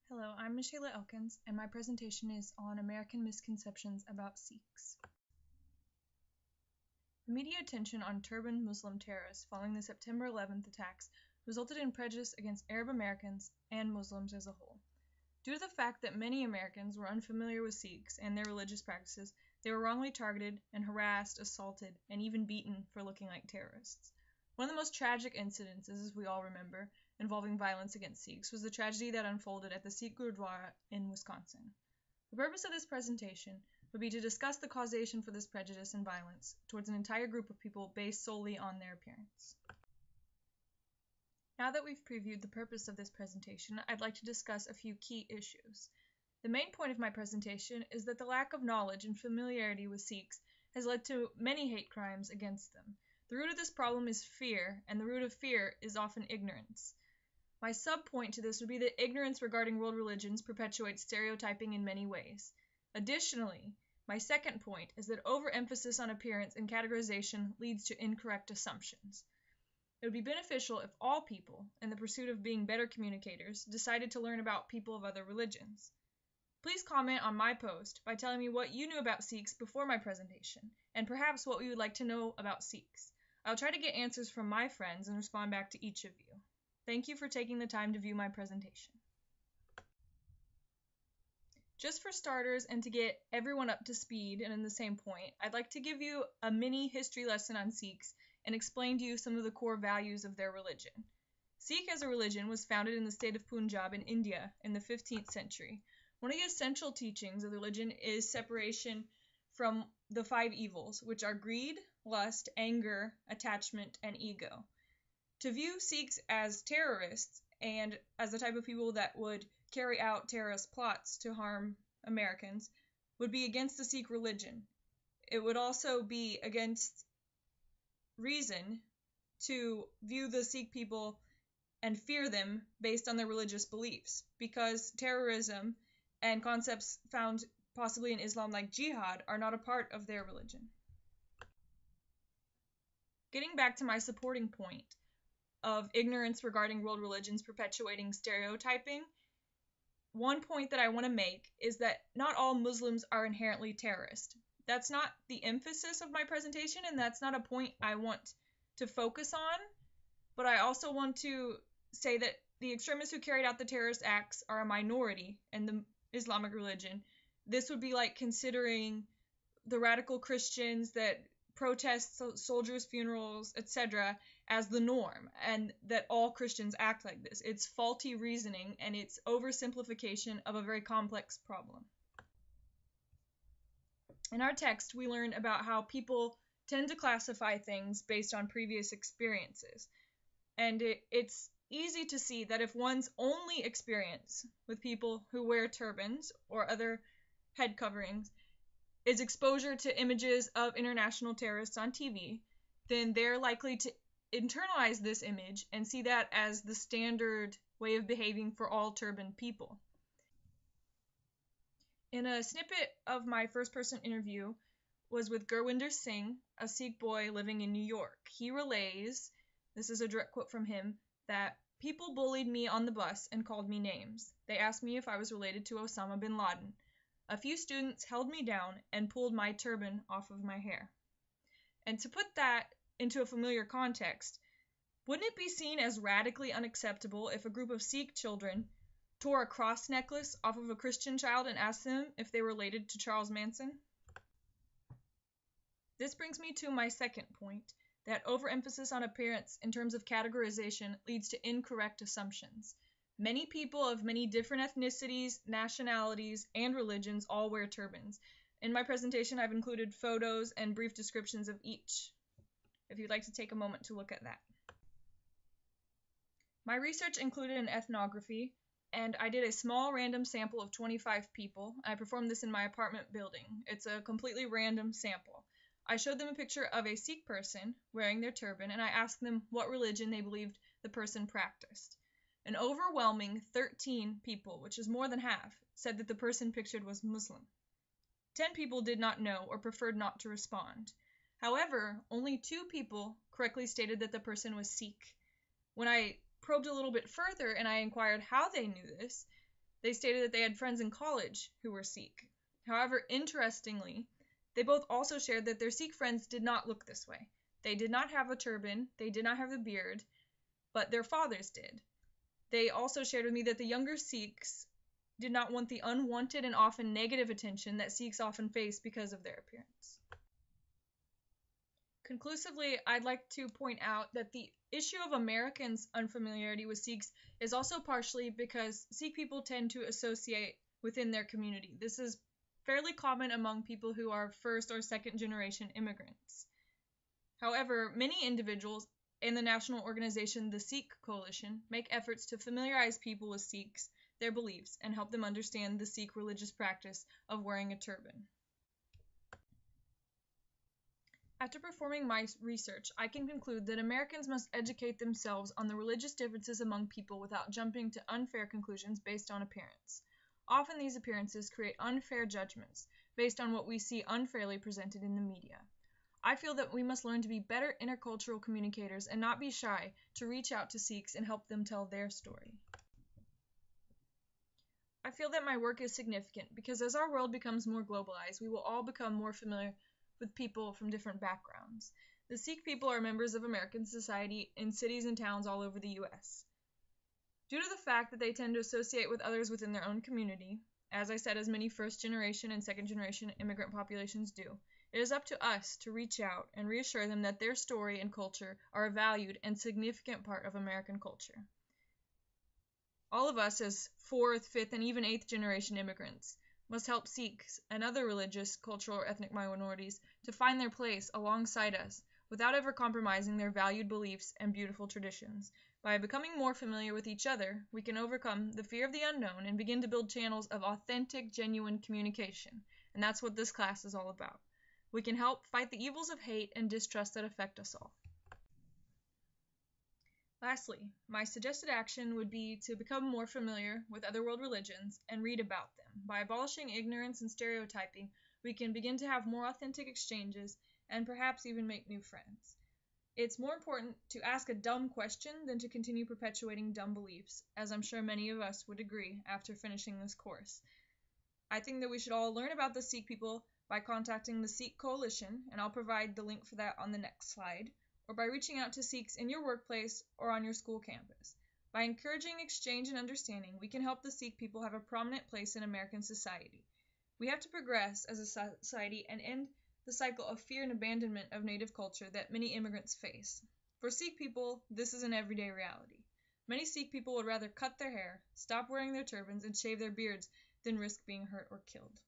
Hello, I'm Michaela Elkins, and my presentation is on American misconceptions about Sikhs. The media attention on turbaned Muslim terrorists following the September 11th attacks resulted in prejudice against Arab Americans and Muslims as a whole. Due to the fact that many Americans were unfamiliar with Sikhs and their religious practices, they were wrongly targeted and harassed, assaulted, and even beaten for looking like terrorists. One of the most tragic incidences, as we all remember, involving violence against Sikhs was the tragedy that unfolded at the Sikh Gurdwara in Wisconsin. The purpose of this presentation would be to discuss the causation for this prejudice and violence towards an entire group of people based solely on their appearance. Now that we've previewed the purpose of this presentation, I'd like to discuss a few key issues. The main point of my presentation is that the lack of knowledge and familiarity with Sikhs has led to many hate crimes against them. The root of this problem is fear, and the root of fear is often ignorance. My sub-point to this would be that ignorance regarding world religions perpetuates stereotyping in many ways. Additionally, my second point is that overemphasis on appearance and categorization leads to incorrect assumptions. It would be beneficial if all people, in the pursuit of being better communicators, decided to learn about people of other religions. Please comment on my post by telling me what you knew about Sikhs before my presentation, and perhaps what you would like to know about Sikhs. I'll try to get answers from my friends and respond back to each of you. Thank you for taking the time to view my presentation. Just for starters, and to get everyone up to speed and in the same point, I'd like to give you a mini history lesson on Sikhs and explain to you some of the core values of their religion. Sikh as a religion was founded in the state of Punjab in India in the 15th century. One of the essential teachings of the religion is separation from the 5 evils, which are greed, lust, anger, attachment, and ego. To view Sikhs as terrorists and as the type of people that would carry out terrorist plots to harm Americans would be against the Sikh religion. It would also be against reason to view the Sikh people and fear them based on their religious beliefs, because terrorism and concepts found possibly in Islam like jihad are not a part of their religion. Getting back to my supporting point of ignorance regarding world religions perpetuating stereotyping, one point that I want to make is that not all Muslims are inherently terrorist. That's not the emphasis of my presentation, and that's not a point I want to focus on, but I also want to say that the extremists who carried out the terrorist acts are a minority in the Islamic religion. This would be like considering the radical Christians that protest soldiers' funerals, etc., as the norm, and that all Christians act like this. It's faulty reasoning, and it's oversimplification of a very complex problem. In our text, we learn about how people tend to classify things based on previous experiences. And it's easy to see that if one's only experience with people who wear turbans or other head coverings is exposure to images of international terrorists on TV, then they're likely to internalize this image and see that as the standard way of behaving for all turbaned people. In a snippet of my first-person interview was with Gurwinder Singh, a Sikh boy living in New York. He relays, this is a direct quote from him, that people bullied me on the bus and called me names. They asked me if I was related to Osama bin Laden. A few students held me down and pulled my turban off of my hair. And to put that into a familiar context, wouldn't it be seen as radically unacceptable if a group of Sikh children tore a cross necklace off of a Christian child and asked them if they were related to Charles Manson? This brings me to my second point, that overemphasis on appearance in terms of categorization leads to incorrect assumptions. Many people of many different ethnicities, nationalities, and religions all wear turbans. In my presentation, I've included photos and brief descriptions of each, if you'd like to take a moment to look at that. My research included an ethnography, and I did a small random sample of 25 people. I performed this in my apartment building. It's a completely random sample. I showed them a picture of a Sikh person wearing their turban, and I asked them what religion they believed the person practiced. An overwhelming 13 people, which is more than half, said that the person pictured was Muslim. 10 people did not know or preferred not to respond. However, only 2 people correctly stated that the person was Sikh. When I probed a little bit further and I inquired how they knew this, They stated that they had friends in college who were Sikh. However, interestingly, they both also shared that their Sikh friends did not look this way. They did not have a turban, they did not have a beard, but their fathers did. They also shared with me that the younger Sikhs did not want the unwanted and often negative attention that Sikhs often face because of their appearance. Conclusively, I'd like to point out that the issue of Americans' unfamiliarity with Sikhs is also partially because Sikh people tend to associate within their community. This is fairly common among people who are first or second generation immigrants. However, many individuals in the national organization, the Sikh Coalition, make efforts to familiarize people with Sikhs, their beliefs, and help them understand the Sikh religious practice of wearing a turban. After performing my research, I can conclude that Americans must educate themselves on the religious differences among people without jumping to unfair conclusions based on appearance. Often these appearances create unfair judgments based on what we see unfairly presented in the media. I feel that we must learn to be better intercultural communicators and not be shy to reach out to Sikhs and help them tell their story. I feel that my work is significant because as our world becomes more globalized, we will all become more familiar with people from different backgrounds. The Sikh people are members of American society in cities and towns all over the U.S. Due to the fact that they tend to associate with others within their own community, as I said, as many first-generation and second-generation immigrant populations do, it is up to us to reach out and reassure them that their story and culture are a valued and significant part of American culture. All of us as fourth, fifth, and even eighth-generation immigrants must help Sikhs and other religious, cultural, or ethnic minorities to find their place alongside us without ever compromising their valued beliefs and beautiful traditions. By becoming more familiar with each other, we can overcome the fear of the unknown and begin to build channels of authentic, genuine communication. And that's what this class is all about. We can help fight the evils of hate and distrust that affect us all. Lastly, my suggested action would be to become more familiar with other world religions and read about them. By abolishing ignorance and stereotyping, we can begin to have more authentic exchanges and perhaps even make new friends. It's more important to ask a dumb question than to continue perpetuating dumb beliefs, as I'm sure many of us would agree after finishing this course. I think that we should all learn about the Sikh people by contacting the Sikh Coalition, and I'll provide the link for that on the next slide, or by reaching out to Sikhs in your workplace or on your school campus. By encouraging exchange and understanding, we can help the Sikh people have a prominent place in American society. We have to progress as a society and end the cycle of fear and abandonment of native culture that many immigrants face. For Sikh people, this is an everyday reality. Many Sikh people would rather cut their hair, stop wearing their turbans, and shave their beards than risk being hurt or killed.